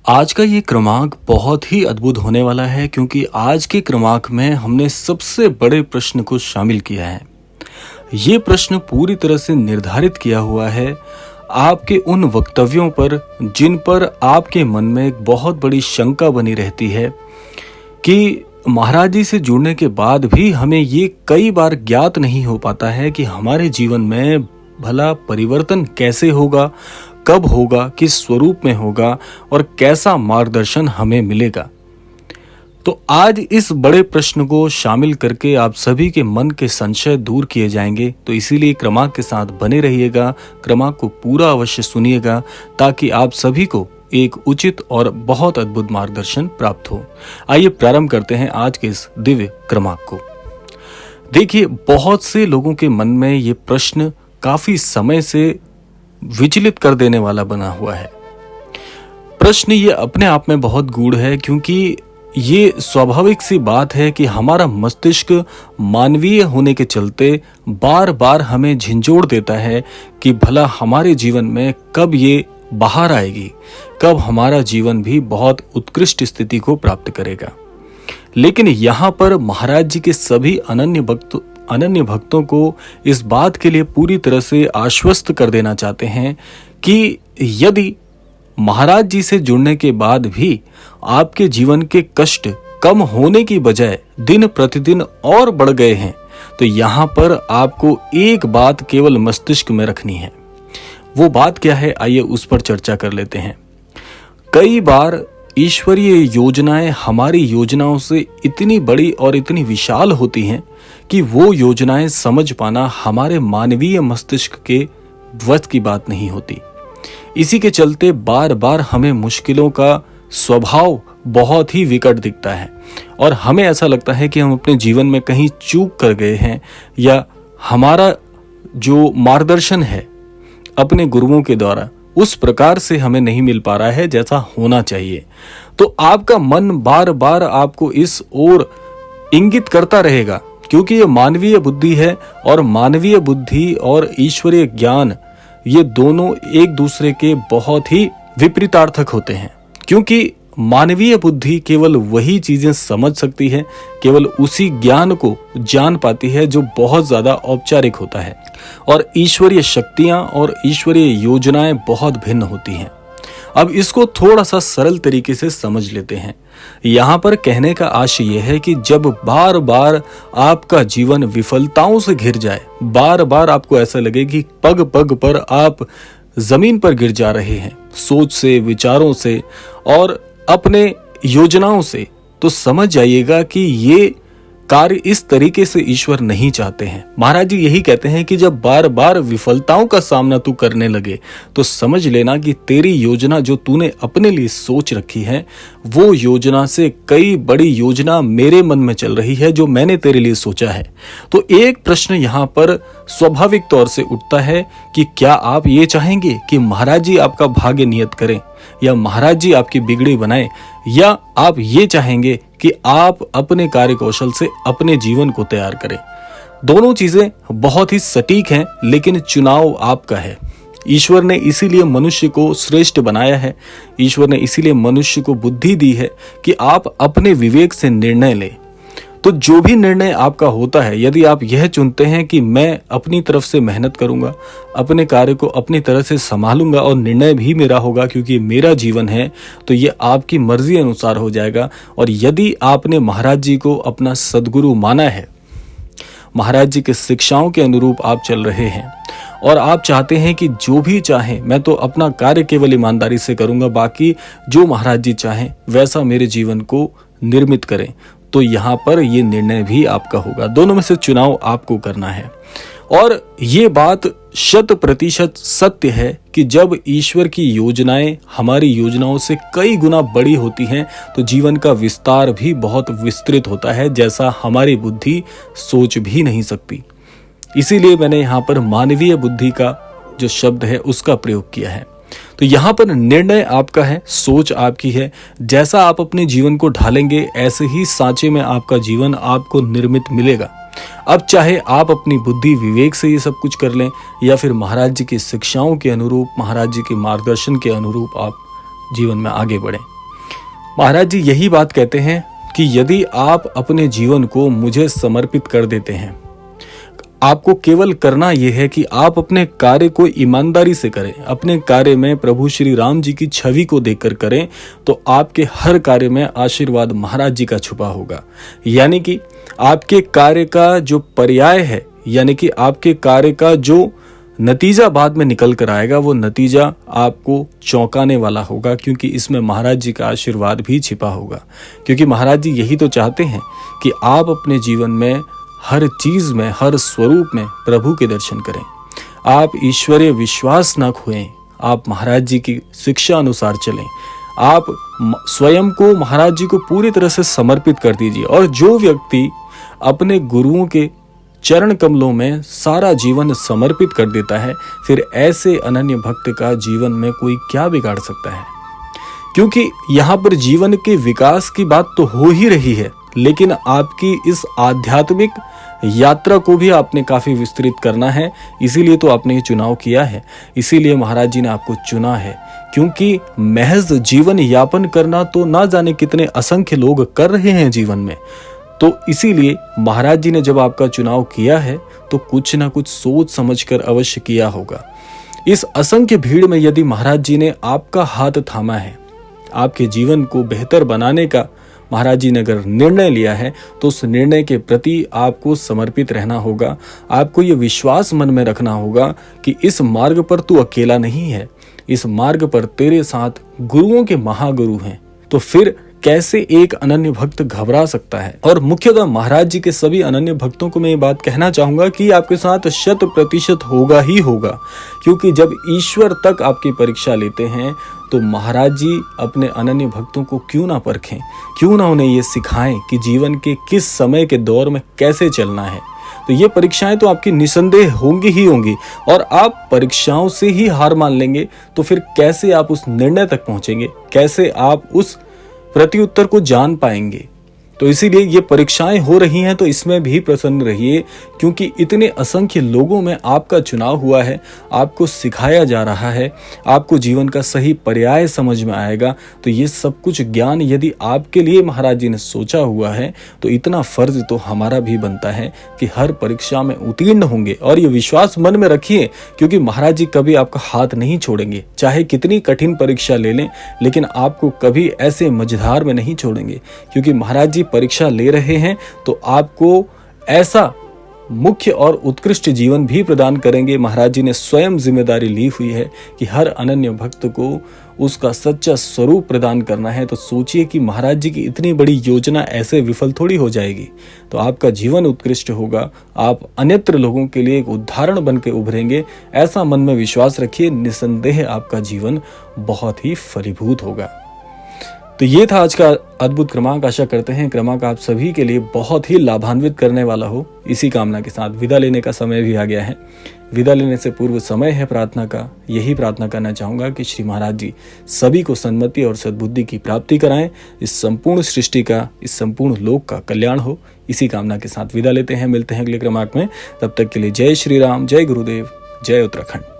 आज का ये क्रमांक बहुत ही अद्भुत होने वाला है क्योंकि आज के क्रमांक में हमने सबसे बड़े प्रश्न को शामिल किया है। ये प्रश्न पूरी तरह से निर्धारित किया हुआ है आपके उन वक्तव्यों पर जिन पर आपके मन में एक बहुत बड़ी शंका बनी रहती है कि महाराज जी से जुड़ने के बाद भी हमें ये कई बार ज्ञात नहीं हो पाता है कि हमारे जीवन में भला परिवर्तन कैसे होगा, कब होगा, किस स्वरूप में होगा और कैसा मार्गदर्शन हमें मिलेगा। तो आज इस बड़े प्रश्न को शामिल करके आप सभी के मन के संशय दूर किए जाएंगे। तो इसीलिए क्रमांक के साथ बने रहिएगा, क्रमांक को पूरा अवश्य सुनिएगा ताकि आप सभी को एक उचित और बहुत अद्भुत मार्गदर्शन प्राप्त हो। आइए प्रारंभ करते हैं आज के इस दिव्य क्रमांक को। देखिए, बहुत से लोगों के मन में ये प्रश्न काफी समय से विचलित कर देने वाला बना हुआ है। प्रश्न ये अपने आप में बहुत गूढ़ है क्योंकि ये स्वाभाविक सी बात है कि हमारा मस्तिष्क मानवीय होने के चलते बार बार हमें झिंझोड़ देता है कि भला हमारे जीवन में कब ये बाहर आएगी, कब हमारा जीवन भी बहुत उत्कृष्ट स्थिति को प्राप्त करेगा। लेकिन यहाँ पर महाराज जी के सभी अनन्य भक्तों को इस बात के लिए पूरी तरह से आश्वस्त कर देना चाहते हैं कि यदि महाराज जी से जुड़ने के बाद भी आपके जीवन के कष्ट कम होने की बजाय दिन प्रतिदिन और बढ़ गए हैं, तो यहाँ पर आपको एक बात केवल मस्तिष्क में रखनी है। वो बात क्या है, आइए उस पर चर्चा कर लेते हैं। कई बार ईश्वरीय योजनाएं हमारी योजनाओं से इतनी बड़ी और इतनी विशाल होती हैं कि वो योजनाएं समझ पाना हमारे मानवीय मस्तिष्क के वश की बात नहीं होती। इसी के चलते बार बार हमें मुश्किलों का स्वभाव बहुत ही विकट दिखता है और हमें ऐसा लगता है कि हम अपने जीवन में कहीं चूक कर गए हैं या हमारा जो मार्गदर्शन है अपने गुरुओं के द्वारा उस प्रकार से हमें नहीं मिल पा रहा है जैसा होना चाहिए। तो आपका मन बार बार आपको इस ओर इंगित करता रहेगा क्योंकि ये मानवीय बुद्धि है और मानवीय बुद्धि और ईश्वरीय ज्ञान ये दोनों एक दूसरे के बहुत ही विपरीतार्थक होते हैं। क्योंकि मानवीय बुद्धि केवल वही चीजें समझ सकती है, केवल उसी ज्ञान को जान पाती है जो बहुत ज्यादा औपचारिक होता है और ईश्वरीय शक्तियां और ईश्वरीय योजनाएं बहुत भिन्न होती हैं। अब इसको थोड़ा सा सरल तरीके से समझ लेते हैं। यहाँ पर कहने का आशय यह है कि जब बार बार आपका जीवन विफलताओं से घिर जाए, बार बार आपको ऐसा लगे कि पग पग पर आप जमीन पर गिर जा रहे हैं सोच से, विचारों से और अपने योजनाओं से, तो समझ जाइएगा कि ये कार्य इस तरीके से ईश्वर नहीं चाहते हैं। महाराज जी यही कहते हैं कि जब बार बार विफलताओं का सामना तू करने लगे तो समझ लेना कि तेरी योजना जो तूने अपने लिए सोच रखी है वो योजना से कई बड़ी योजना मेरे मन में चल रही है जो मैंने तेरे लिए सोचा है। तो एक प्रश्न यहाँ पर स्वाभाविक तौर से उठता है कि क्या आप ये चाहेंगे कि महाराज जी आपका भाग्य नियत करें या महाराज जी आपकी बिगड़ी बनाए, या आप ये चाहेंगे कि आप अपने कार्य कौशल से अपने जीवन को तैयार करें। दोनों चीजें बहुत ही सटीक हैं लेकिन चुनाव आपका है। ईश्वर ने इसीलिए मनुष्य को श्रेष्ठ बनाया है, ईश्वर ने इसीलिए मनुष्य को बुद्धि दी है कि आप अपने विवेक से निर्णय लें। तो जो भी निर्णय आपका होता है, यदि आप यह चुनते हैं कि मैं अपनी तरफ से मेहनत करूंगा, अपने कार्य को अपनी तरह से संभालूंगा और निर्णय भी मेरा होगा क्योंकि मेरा जीवन है, तो ये आपकी मर्जी अनुसार हो जाएगा। और यदि आपने महाराज जी को अपना सदगुरु माना है, महाराज जी के शिक्षाओं के अनुरूप आप चल रहे हैं और आप चाहते हैं कि जो भी चाहें मैं तो अपना कार्य केवल ईमानदारी से करूंगा, बाकी जो महाराज जी चाहें वैसा मेरे जीवन को निर्मित करें, तो यहाँ पर ये निर्णय भी आपका होगा। दोनों में से चुनाव आपको करना है। और ये बात 100% सत्य है कि जब ईश्वर की योजनाएं हमारी योजनाओं से कई गुना बड़ी होती हैं तो जीवन का विस्तार भी बहुत विस्तृत होता है जैसा हमारी बुद्धि सोच भी नहीं सकती। इसीलिए मैंने यहाँ पर मानवीय बुद्धि का जो शब्द है उसका प्रयोग किया है। तो यहाँ पर निर्णय आपका है, सोच आपकी है। जैसा आप अपने जीवन को ढालेंगे ऐसे ही सांचे में आपका जीवन आपको निर्मित मिलेगा। अब चाहे आप अपनी बुद्धि विवेक से ये सब कुछ कर लें या फिर महाराज जी की शिक्षाओं के अनुरूप, महाराज जी के मार्गदर्शन के अनुरूप आप जीवन में आगे बढ़ें। महाराज जी यही बात कहते हैं कि यदि आप अपने जीवन को मुझे समर्पित कर देते हैं, आपको केवल करना यह है कि आप अपने कार्य को ईमानदारी से करें, अपने कार्य में प्रभु श्री राम जी की छवि को देखकर करें, तो आपके हर कार्य में आशीर्वाद महाराज जी का छुपा होगा। यानी कि आपके कार्य का जो पर्याय है, यानी कि आपके कार्य का जो नतीजा बाद में निकल कर आएगा, वो नतीजा आपको चौंकाने वाला होगा, क्योंकि इसमें महाराज जी का आशीर्वाद भी छिपा होगा। क्योंकि महाराज जी यही तो चाहते हैं कि आप अपने जीवन में हर चीज में, हर स्वरूप में प्रभु के दर्शन करें। आप ईश्वरीय विश्वास न खोएं, आप महाराज जी की शिक्षा अनुसार चलें, आप स्वयं को महाराज जी को पूरी तरह से समर्पित कर दीजिए। और जो व्यक्ति अपने गुरुओं के चरण कमलों में सारा जीवन समर्पित कर देता है, फिर ऐसे अनन्य भक्त का जीवन में कोई क्या बिगाड़ सकता है। क्योंकि यहाँ पर जीवन के विकास की बात तो हो ही रही है, लेकिन आपकी इस आध्यात्मिक यात्रा को भी आपने काफी विस्तृत करना है। इसीलिए तो आपने ये चुनाव किया है, इसीलिए महाराज जी ने आपको चुना है। क्योंकि महज जीवन यापन करना तो ना जाने कितने असंख्य लोग कर रहे हैं जीवन में। तो इसीलिए महाराज जी ने जब आपका चुनाव किया है तो कुछ ना कुछ सोच समझकर अवश्य किया होगा। इस असंख्य भीड़ में यदि महाराज जी ने आपका हाथ थामा है, आपके जीवन को बेहतर बनाने का महाराज जी ने अगर निर्णय लिया है, तो उस निर्णय के प्रति आपको समर्पित रहना होगा। आपको ये विश्वास मन में रखना होगा कि इस मार्ग पर तू अकेला नहीं है, इस मार्ग पर तेरे साथ गुरुओं के महागुरु हैं। तो फिर कैसे एक अनन्य भक्त घबरा सकता है। और मुख्यतः महाराज जी के सभी अनन्य भक्तों को मैं ये बात कहना चाहूंगा कि आपके साथ 100% होगा ही होगा। क्योंकि जब ईश्वर तक आपकी परीक्षा लेते हैं, तो महाराज जी अपने अनन्य भक्तों को क्यों ना परखें, क्यों ना उन्हें ये सिखाएं कि जीवन के किस समय के दौर में कैसे चलना है। तो ये परीक्षाएं तो आपकी निसंदेह होंगी ही होंगी, और आप परीक्षाओं से ही हार मान लेंगे तो फिर कैसे आप उस निर्णय तक पहुंचेंगे, कैसे आप उस प्रत्युत्तर को जान पाएंगे। तो इसीलिए ये परीक्षाएं हो रही हैं, तो इसमें भी प्रसन्न रहिए, क्योंकि इतने असंख्य लोगों में आपका चुनाव हुआ है, आपको सिखाया जा रहा है, आपको जीवन का सही पर्याय समझ में आएगा। तो ये सब कुछ ज्ञान यदि आपके लिए महाराज जी ने सोचा हुआ है, तो इतना फर्ज तो हमारा भी बनता है कि हर परीक्षा में उत्तीर्ण होंगे। और ये विश्वास मन में रखिए, क्योंकि महाराज जी कभी आपका हाथ नहीं छोड़ेंगे। चाहे कितनी कठिन परीक्षा ले लें, लेकिन आपको कभी ऐसे मझधार में नहीं छोड़ेंगे। क्योंकि महाराज जी परीक्षा ले रहे हैं तो आपको ऐसा मुख्य और उत्कृष्ट जीवन भी प्रदान करेंगे। महाराज जी ने स्वयं जिम्मेदारी ली हुई है कि हर अनन्य भक्त को उसका सच्चा स्वरूप प्रदान करना है। तो सोचिए कि महाराज जी की इतनी बड़ी योजना ऐसे विफल थोड़ी हो जाएगी। तो आपका जीवन उत्कृष्ट होगा, आप अन्यत्र लोगों के लिए एक उदाहरण बन के उभरेंगे। ऐसा मन में विश्वास रखिए, निसंदेह आपका जीवन बहुत ही फलीभूत होगा। तो ये था आज का अद्भुत क्रमांक। आशा करते हैं क्रमांक आप सभी के लिए बहुत ही लाभान्वित करने वाला हो। इसी कामना के साथ विदा लेने का समय भी आ गया है। विदा लेने से पूर्व समय है प्रार्थना का। यही प्रार्थना करना चाहूंगा कि श्री महाराज जी सभी को सन्मति और सद्बुद्धि की प्राप्ति कराएं। इस संपूर्ण सृष्टि का, इस संपूर्ण लोक का कल्याण हो। इसी कामना के साथ विदा लेते हैं। मिलते हैं अगले क्रमांक में। तब तक के लिए जय श्री राम, जय गुरुदेव, जय उत्तराखंड।